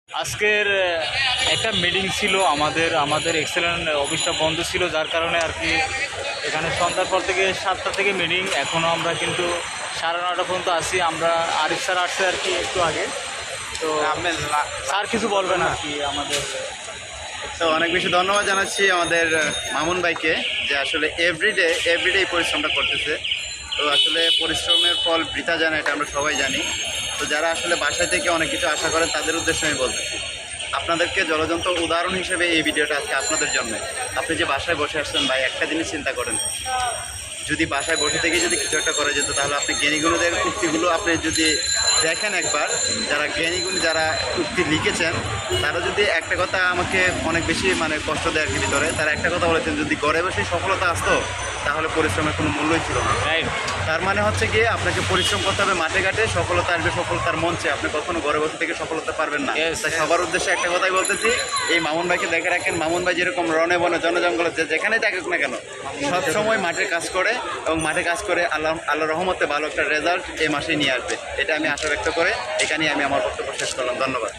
আজকের একটা মিটিং ছিল আমাদের এক্সেলেন্ট অফিসটা বন্ধ ছিল, যার কারণে আর কি এখানে সন্ধ্যার পর থেকে 7টা থেকে মিটিং। এখনও আমরা কিন্তু 9:30 পর্যন্ত আছি। আমরা আরিফ স্যার আসছে আর কি একটু আগে। তো স্যার কিছু বলবেন আর কি আমাদের। তো অনেক বেশি ধন্যবাদ জানাচ্ছি আমাদের মামুন ভাইকে, যে আসলে এভরিডে এই পরিশ্রমটা করতেছে। তো আসলে পরিশ্রমের ফল বৃথা যায় না, এটা আমরা সবাই জানি। তো যারা আসলে বাসায় থেকে অনেক কিছু আশা করেন তাদের উদ্দেশ্যে আমি বলতেছি, আপনাদেরকে জলযন্ত্র উদাহরণ হিসেবে এই ভিডিওটা আজকে আপনাদের জন্য। আপনি যে বাসায় বসে আসছেন ভাই, একটা জিনিস চিন্তা করেন, যদি বাসায় বসে থেকে যদি কিছু একটা করা যেত, তাহলে আপনি জ্ঞানীগুণীদের উক্তিগুলো আপনি যদি দেখেন একবার, যারা জ্ঞানীগুণী যারা উক্তি লিখেছেন, তারা যদি একটা কথা আমাকে অনেক বেশি কষ্ট দেয় আর কি ভিতরে। তারা একটা কথা বলেছেন, যদি ঘরে বসে সফলতা আসতো তাহলে পরিশ্রমের কোনো মূল্যই ছিল না। তার মানে হচ্ছে গিয়ে আপনাকে পরিশ্রম করতে হবে, মাঠে ঘাটে সফলতা আসবে সফলতার মঞ্চে। আপনি কখনো ঘরে বসে থেকে সফলতা পারবেন না। তাই সবার উদ্দেশ্যে একটা কথাই বলতেছি, এই মামুন ভাইকে দেখে রাখেন। মামুন ভাই যেরকম রনে বনে জনজঙ্গলে যেখানেই থাকুক না কেন, সবসময় মাঠে কাজ করে এবং মাঠে কাজ করে আল্লাহ রহমতে ভালো একটা রেজাল্ট এই মাসেই নিয়ে আসবে, এটা আমি আশা ব্যক্ত করে এখানেই আমি আমার বক্তব্য শেষ করলাম। ধন্যবাদ।